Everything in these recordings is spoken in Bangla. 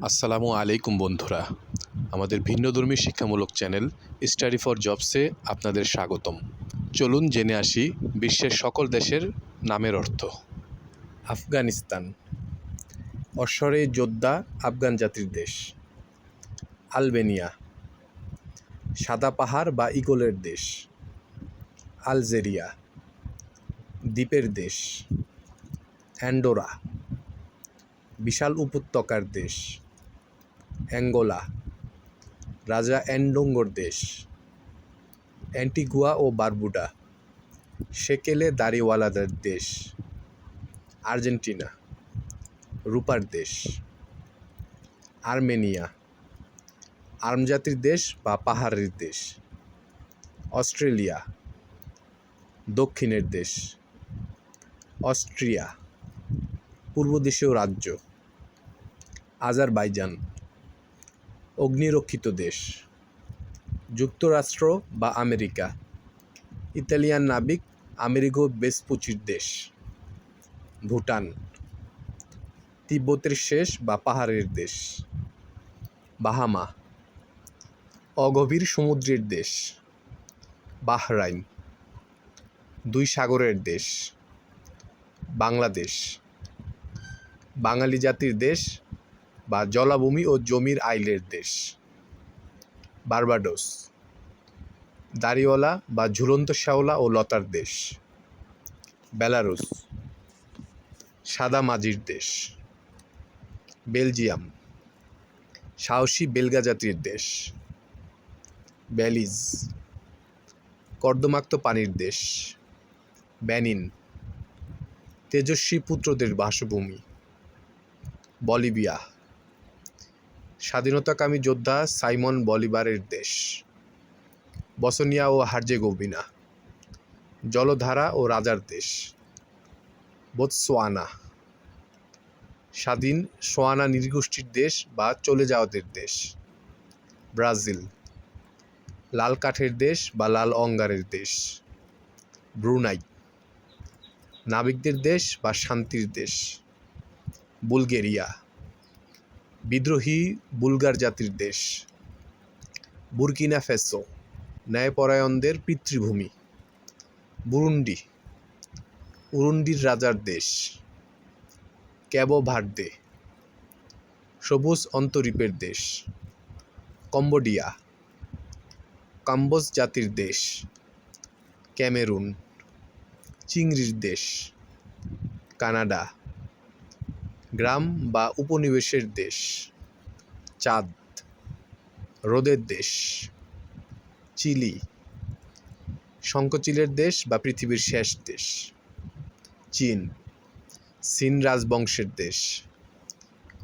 আসসালামু আলাইকুম বন্ধুরা, আমাদের ভিন্নধর্মী শিক্ষামূলক চ্যানেল স্টাডি ফর জবসে আপনাদের স্বাগতম। চলুন জেনে আসি বিশ্বের সকল দেশের নামের অর্থ। আফগানিস্তান, অশ্বরে যোদ্ধা আফগান জাতির দেশ। আলবেনিয়া, সাদা পাহাড় বা ঈগলের দেশ। আলজেরিয়া, দ্বীপের দেশ। অ্যান্ডোরা, বিশাল উপত্যকার দেশ। অ্যাঙ্গোলা, রাজা অ্যান্ডোঙ্গোর দেশ। অ্যান্টিগুয়া ও বারবুডা, সেকেলে দাড়িওয়ালাদের দেশ। আর্জেন্টিনা, রূপার দেশ। আর্মেনিয়া, আর্মজাতির দেশ বা পাহাড়ের দেশ। অস্ট্রেলিয়া, দক্ষিণের দেশ। অস্ট্রিয়া, পূর্বদেশীয় রাজ্য। আজারবাইজান, অগ্নিরক্ষিত দেশ। যুক্তরাষ্ট্র বা আমেরিকা, ইতালিয়ান নাবিক আমেরিগো ভেসপুচির দেশ। ভুটান, তিব্বতের শেষ বা পাহাড়ের দেশ। বাহামা, অগভীর সমুদ্রের দেশ। বাহরাইন, দুই সাগরের দেশ। বাংলাদেশ, বাঙালি জাতির দেশ বা জলাভূমি ও জমির আইলের দেশ। বার্বাডোস, দাড়িওয়ালা বা ঝুলন্ত শ্যাওলা ও লতার দেশ। বেলারুস, সাদা মাঝির দেশ। বেলজিয়াম, সাহসী বেলগা জাতির দেশ। বেলিজ, কর্দমাক্ত পানির দেশ। বেনিন, তেজস্বী পুত্রদের বাসভূমি। বলিভিয়া, স্বাধীনতাকামী যোদ্ধা সাইমন বলিভারের দেশ। বসনিয়া ও হার্জেগোভিনা, জলধারা ও রাজার দেশ। বোতসোয়ানা, স্বাধীন সোয়ানা নৃগোষ্ঠীর দেশ বা চলে যাওয়াদের দেশ। ব্রাজিল, লাল কাঠের দেশ বা লাল অঙ্গারের দেশ। ব্রুনাই, নাবিকদের দেশ বা শান্তির দেশ। বুলগেরিয়া, বিদ্রোহী বুলগার জাতির দেশ। বুরকিনা ফ্যাসো, ন্যায়পরায়ণদের পিতৃভূমি। বুরুন্ডি, উরুন্ডির রাজার দেশ। ক্যাবো ভার্দে, সবুজ অন্তরীপের দেশ। কম্বোডিয়া, কাম্বোজ জাতির দেশ। ক্যামেরুন, চিংড়ির দেশ। কানাডা, গ্রাম বা উপনিবেশের দেশ। চাদ, হ্রদের দেশ। চিলি, শঙ্খচিলের দেশ বা পৃথিবীর শেষ দেশ। চীন, সিন রাজবংশের দেশ।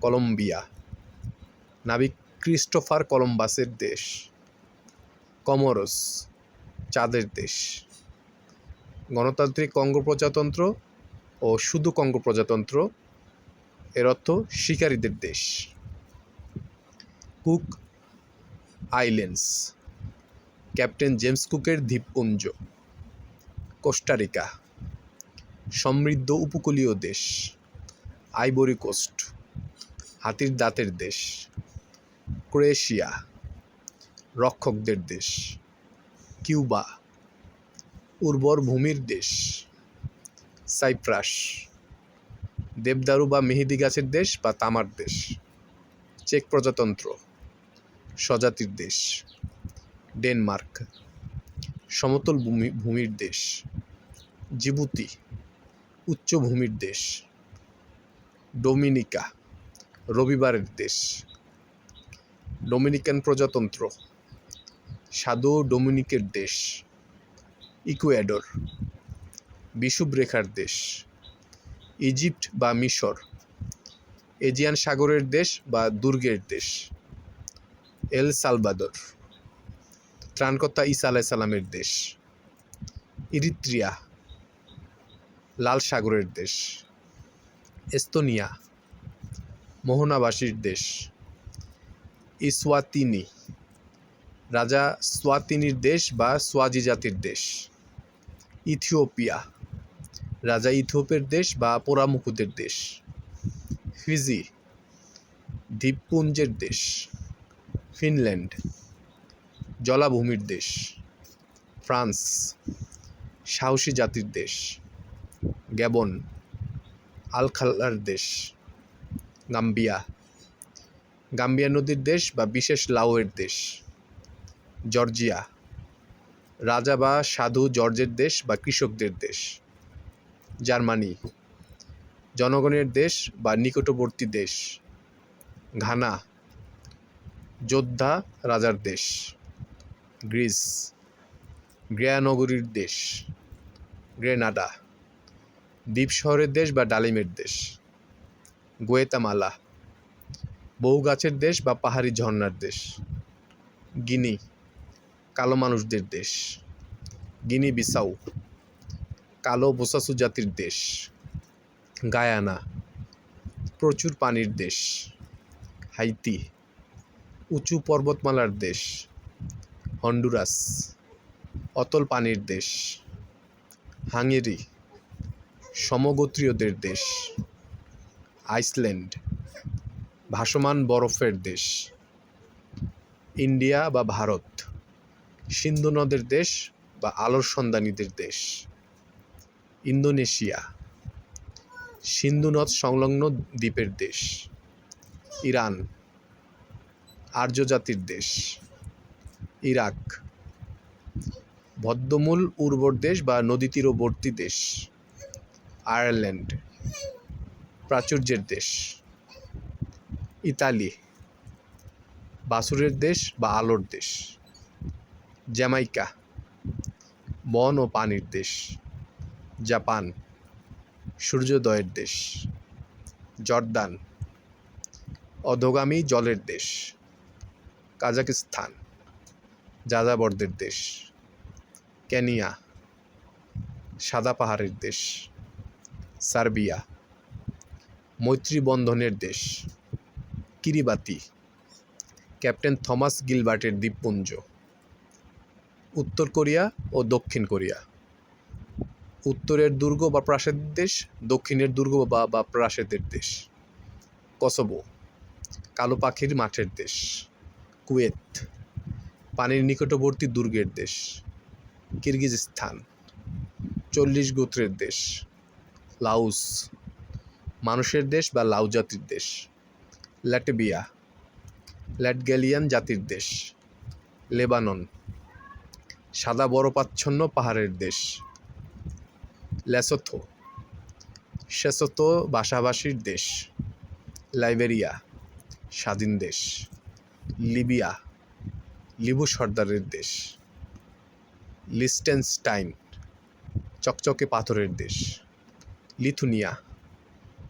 কলম্বিয়া, নাবিক ক্রিস্টোফার কলম্বাসের দেশ। কমোরস, চাঁদের দেশ। গণতান্ত্রিক কঙ্গো প্রজাতন্ত্র ও শুধু কঙ্গো প্রজাতন্ত্র, এর অর্থ শিকারীদের দেশ। কুক আইল্যান্ডস, ক্যাপ্টেন জেমস কুকের দ্বীপপুঞ্জ। কোস্টারিকা, সমৃদ্ধ উপকূলীয় দেশ। আইভরি কোস্ট, হাতির দাঁতের দেশ। ক্রোয়েশিয়া, রক্ষকদের দেশ। কিউবা, উর্বর ভূমির দেশ। সাইপ্রাস, দেবদারু বা মেহেদি গাছের দেশ বা তামার দেশ। চেক প্রজাতন্ত্র, স্বজাতির দেশ। ডেনমার্ক, সমতল ভূমির দেশ। জিবুতি, উচ্চভূমির দেশ। ডোমিনিকা, রবিবারের দেশ। ডোমিনিকান প্রজাতন্ত্র, সাধু ডোমিনিকের দেশ। ইকুয়েডর, বিষুবরেখার দেশ। ইজিপ্ট বা মিশর, এজিয়ান সাগরের দেশ বা দুর্গের দেশ। এল সালভাদর, ত্রাণকর্তা ঈসা আলাইসাল্লামের দেশ। ইরিত্রিয়া, লাল সাগরের দেশ। এস্তোনিয়া, মোহনাবাসীর দেশ। ইসওয়াতিনি, রাজা সোয়াতিনির দেশ বা সোয়াজি জাতির দেশ। ইথিওপিয়া, রাজা ইথিওপের দেশ বা পোরামুকুদের দেশ। ফিজি, দ্বীপপুঞ্জের দেশ ফিনল্যান্ড। জলাভূমির দেশ ফ্রান্স। সাহসী জাতির দেশ গ্যাবন। আলখাল্লার দেশ গাম্বিয়া। গাম্বিয়া নদীর দেশ বা বিশেষ লাউয়ের দেশ জর্জিয়া। রাজা বা সাধু জর্জের দেশ বা কৃষকদের দেশ জার্মানি। জনগণের দেশ বা নিকটবর্তী দেশ ঘানা। যোদ্ধা রাজার দেশ গ্রিস। গ্রেয়া নগরীর দেশ গ্রেনাডা। দ্বীপ শহরের দেশ বা ডালিমের দেশ গুয়েতামালা। বহু গাছের দেশ বা পাহাড়ি ঝর্ণার দেশ গিনি। কালো মানুষদের দেশ গিনি বিসাউ। কালো বোসাসু জাতির দেশ গায়ানা। প্রচুর পানির দেশ হাইতি। উঁচু পর্বতমালার দেশ হন্ডুরাস। অতল পানির দেশ হাঙ্গেরি। সমগোত্রীয়দের দেশ আইসল্যান্ড। ভাসমান বরফের দেশ ইন্ডিয়া বা ভারত। সিন্ধু নদের দেশ বা আলোর সন্ধানীদের দেশ ইন্দোনেশিয়া। সিন্ধু নদ সংলগ্ন দ্বীপের দেশ ইরান। আর্য জাতির দেশ ইরাক। বদ্ধমূল উর্বর দেশ বা নদী তীরবর্তী দেশ আয়ারল্যান্ড। প্রাচুর্যের দেশ ইতালি। বাছুরের দেশ বা আলোর দেশ জ্যামাইকা। বন ও পানির দেশ জাপান। সূর্যোদয়ের দেশ জর্দান। অধোগামী জলের দেশ কাজাকিস্তান। যাযাবরদের দেশ কেনিয়া। সাদা পাহাড়ের দেশ সার্বিয়া। মৈত্রী বন্ধনের দেশ কিরিবাতি। ক্যাপ্টেন থমাস গিলবার্টের দ্বীপপুঞ্জ উত্তর কোরিয়া ও দক্ষিণ কোরিয়া। উত্তরের দুর্গ বা প্রাসাদের দেশ দক্ষিণের দুর্গ বা প্রাসাদের দেশ কসোভো। কালো পাখির মাঠের দেশ কুয়েত। পানির নিকটবর্তী দুর্গের দেশ কিরগিজস্তান। 40 গোত্রের দেশ লাউস। মানুষের দেশ বা লাউ জাতির দেশ ল্যাটভিয়া। ল্যাটগ্যালিয়ান জাতির দেশ লেবানন। সাদা বরফাচ্ছন্ন পাহাড়ের দেশ লেসোথো। সেসোথো ভাষাভাষীর দেশ লাইবেরিয়া। স্বাধীন দেশ লিবিয়া। লিবু সর্দারের দেশ লিস্টেনস্টাইন। চকচকে পাথরের দেশ লিথুনিয়া।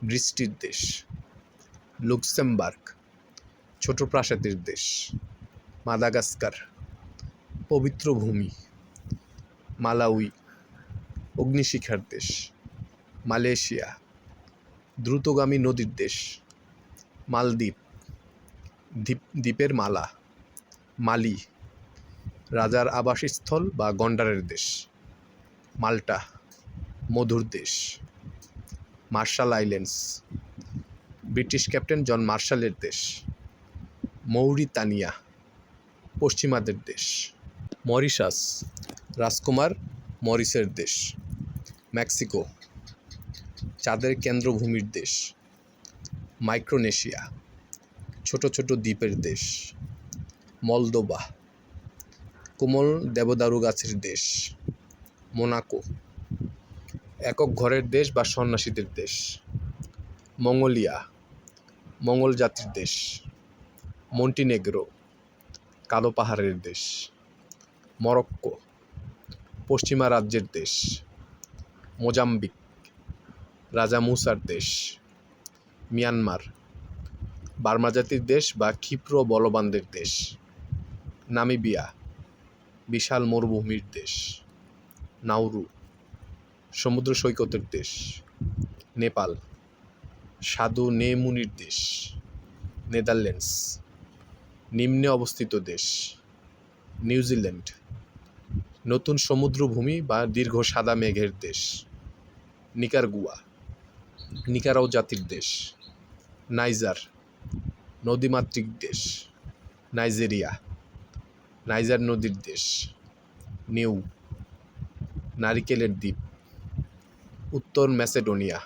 বৃষ্টির দেশ লুক্সেমবার্গ। ছোট প্রাসাদের দেশ মাদাগাস্কার। পবিত্র ভূমি মালাউই। অগ্নিশিখার দেশ মালয়েশিয়া। দ্রুতগামী নদীর দেশ মালদ্বীপ। দ্বীপের মালা মালি। রাজার আবাসস্থল বা গন্ডারের দেশ মাল্টা। মধুর দেশ Marshall Islands. British captain John মার্শালের দেশ মৌরিতানিয়া। পশ্চিমাদের দেশ মরিশাস। রাজকুমার মরিসের দেশ মেক্সিকো। চাঁদের কেন্দ্রভূমির দেশ মাইক্রোনেশিয়া। ছোট ছোট দ্বীপের দেশ মলদোভা। কোমল দেবদারু গাছের দেশ মোনাকো। একক ঘরের দেশ বা সন্ন্যাসীদের দেশ মঙ্গোলিয়া। মঙ্গল জাতির দেশ মন্টিনেগ্রো। কালো পাহাড়ের দেশ মরক্কো। পশ্চিমা রাজ্যের দেশ মোজাম্বিক। রাজা মুসার দেশ মিয়ানমার। বার্মা জাতির দেশ বা ক্ষিপ্র বলবানদের দেশ নামিবিয়া। বিশাল মরুভূমির দেশ নাউরু। সমুদ্র সৈকতের দেশ নেপাল। সাধু নে মুনির দেশ নেদারল্যান্ডস। নিম্নে অবস্থিত দেশ নিউজিল্যান্ড। নতুন সমুদ্রভূমি বা দীর্ঘ সাদা মেঘের দেশ নিকারগুয়া। নিকারাও জাতির দেশ নাইজার। নদীমাতৃক দেশ। নাইজেরিয়া, নাইজার নদীর দেশ। নিউ, নারিকেলের দ্বীপ। উত্তর ম্যাসেডোনিয়া,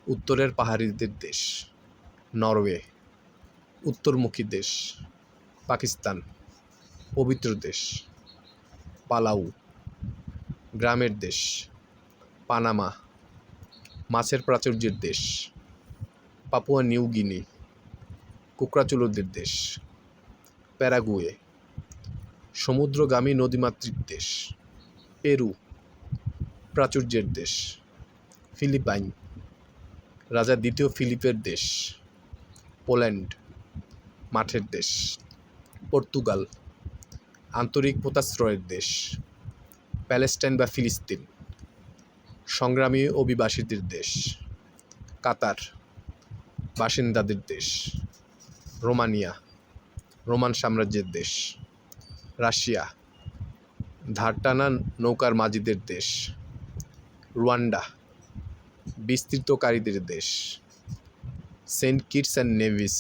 উত্তরের পাহাড়িদের দেশ। নরওয়ে, উত্তরমুখী দেশ। পাকিস্তান, পবিত্র দেশ। পালাউ, গ্রামের দেশ। পানামা, মাছের প্রাচুর্যের দেশ। পাপুয়া নিউ গিনি, কুকড়াচুলোদের দেশ। প্যারাগুয়ে, সমুদ্রগামী নদীমাতৃক দেশ। পেরু, প্রাচুর্যের দেশ। ফিলিপাইন, রাজা দ্বিতীয় ফিলিপের দেশ। পোল্যান্ড, মাঠের দেশ। পর্তুগাল, আন্তরিক পোতাশ্রয়ের দেশ। প্যালেস্টাইন বা ফিলিস্তিন, সংগ্রামী অভিবাসীদের দেশ। কাতার, বাসিন্দাদের দেশ। রোমানিয়া, রোমান সাম্রাজ্যের দেশ। রাশিয়া, ধারটানা নৌকার মাঝিদের দেশ। রুয়ান্ডা, বিস্তৃতকারীদের দেশ। সেন্ট কিটস অ্যান্ড নেভিস,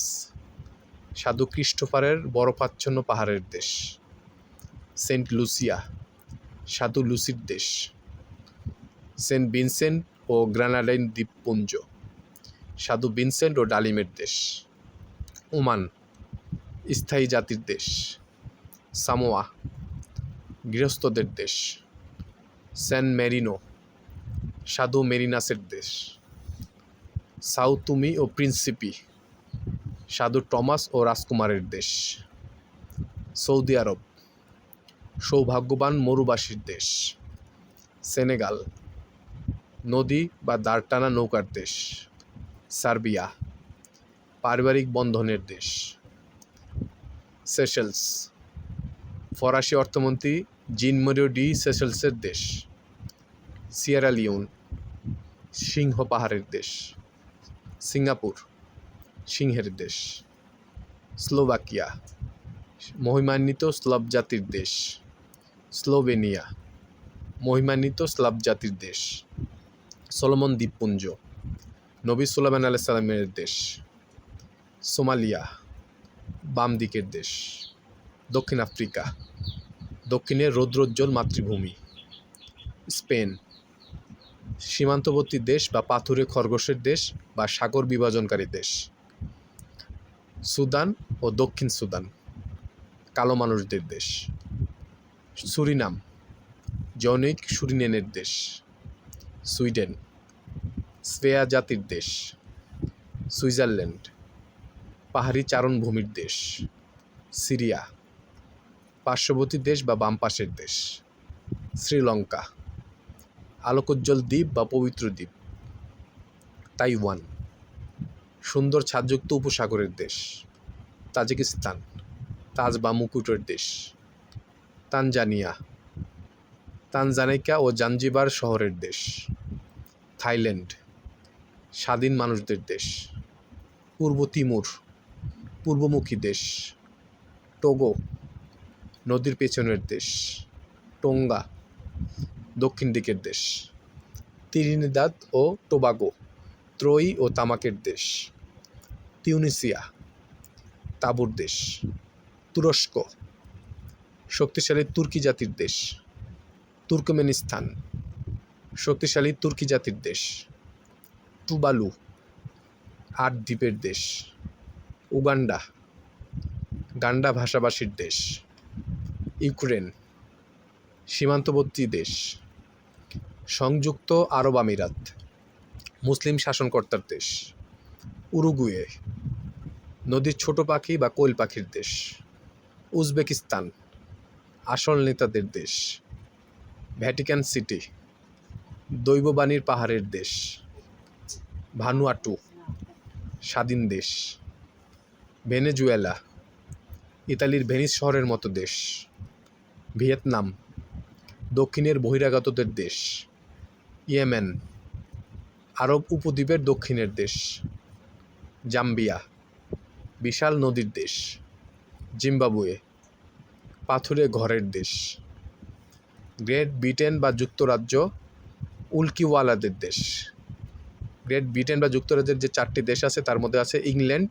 সাধু ক্রিস্টোফারের বরফাচ্ছন্ন পাহাড়ের দেশ। সেন্ট লুসিয়া, সাধু লুসির দেশ। সেন্ট ভিনসেন্ট ও গ্রানাডাইন দ্বীপপুঞ্জ, সাধু ভিনসেন্ট ও ডালিমের দেশ। ওমান, স্থায়ী জাতির দেশ। সামোয়া, গৃহস্থদের দেশ। স্যান মেরিনো, সাধু মেরিনাসের দেশ। সাউ তুমি ও প্রিন্সিপি, সাধু টমাস ও রাজকুমারের দেশ। সৌদি আরব, সৌভাগ্যবান মরুবাসীর দেশ। সেনেগাল, নদী বা দাঁড়টানা নৌকার দেশ। সার্বিয়া, পারিবারিক বন্ধনের দেশ। সেশেলস, ফরাসি অর্থমন্ত্রী জিন মরিও ডি সেশেলসের দেশ। সিয়েরা লিওন, সিংহ পাহাড়ের দেশ। সিঙ্গাপুর, সিংহের দেশ। স্লোভাকিয়া, মহিমান্বিত স্লাভ জাতির দেশ। স্লোভেনিয়া, মহিমান্বিত স্লাভ জাতির দেশ। সলোমন দ্বীপপুঞ্জ, নবী সুলাইমান আলাইহিস সালামের দেশ। সোমালিয়া, বাম দিকের দেশ। দক্ষিণ আফ্রিকা, দক্ষিণের রৌদ্রোজ্জ্বল মাতৃভূমি। স্পেন, সীমান্তবর্তী দেশ বা পাথুরে খরগোশের দেশ বা সাগর বিভাজনকারী দেশ। সুদান ও দক্ষিণ সুদান, কালো মানুষদের দেশ। সুরিনাম, জনৈক সুরিনেনের দেশ। সুইডেন, স্পেয়া জাতির দেশ। সুইজারল্যান্ড, পাহাড়ি চারণভূমির দেশ। সিরিয়া, পার্শ্ববর্তী দেশ বা বাম পাশের দেশ। শ্রীলঙ্কা, আলোকোজ্জ্বল দ্বীপ বা পবিত্র দ্বীপ। তাইওয়ান, সুন্দর ছাদযুক্ত উপসাগরের দেশ। তাজিকিস্তান, তাজ বা মুকুটের দেশ। তানজানিয়া, তানজানিকা ও জাঞ্জিবার শহরের দেশ। থাইল্যান্ড, স্বাধীন মানুষদের দেশ। পূর্ব তিমুর, পূর্বমুখী দেশ। টোগো, নদীর পেছনের দেশ। টোঙ্গা, দক্ষিণ দিকের দেশ। ত্রিনিদাদ ও টোবাগো, ত্রয়ী ও তামাকের দেশ। তিউনিসিয়া, তাঁবুর দেশ। তুরস্ক, শক্তিশালী তুর্কি জাতির দেশ। তুর্কমেনিস্তান, শক্তিশালী তুর্কি জাতির দেশ। টুবালু, 8 দ্বীপের দেশ। উগান্ডা, গান্ডা ভাষাভাষীর দেশ। ইউক্রেন, সীমান্তবর্তী দেশ। সংযুক্ত আরব আমিরাত, মুসলিম শাসনকর্তার দেশ। উরুগুয়ে, নদীর ছোট পাখি বা কোয়েল পাখির দেশ। উজবেকিস্তান, আসল নেতাদের দেশ। ভ্যাটিকান সিটি, দৈববাণীর পাহাড়ের দেশ। ভানুয়াটু, স্বাধীন দেশ। ভেনেজুয়েলা, ইতালির ভেনিস শহরের মতো দেশ। ভিয়েতনাম, দক্ষিণের বহিরাগতদের দেশ। ইয়েমেন, আরব উপদ্বীপের দক্ষিণের দেশ। জাম্বিয়া, বিশাল নদীর দেশ। জিম্বাবুয়ে, পাথুরে ঘরের দেশ। গ্রেট ব্রিটেন বা যুক্তরাজ্য, উল্কিওয়ালাদের দেশ। গ্রেট ব্রিটেন বা যুক্তরাজ্যের যে 4টি দেশ আছে তার মধ্যে আছে ইংল্যান্ড,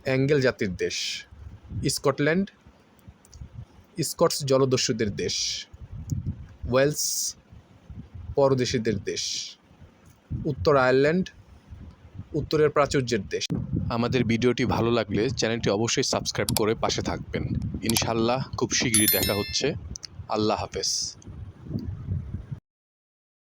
অ্যাঙ্গেল জাতির দেশ। স্কটল্যান্ড স্কটস জলদস্যুদের দেশ। ওয়েলস পরদেশীদের দেশ। উত্তর আয়ারল্যান্ড উত্তরের প্রাচুর্যের দেশ। আমাদের ভিডিওটি ভালো লাগলে চ্যানেলটি অবশ্যই সাবস্ক্রাইব করে পাশে থাকবেন। ইনশাল্লাহ খুব শীঘ্রই দেখা হচ্ছে। আল্লাহ হাফেজ।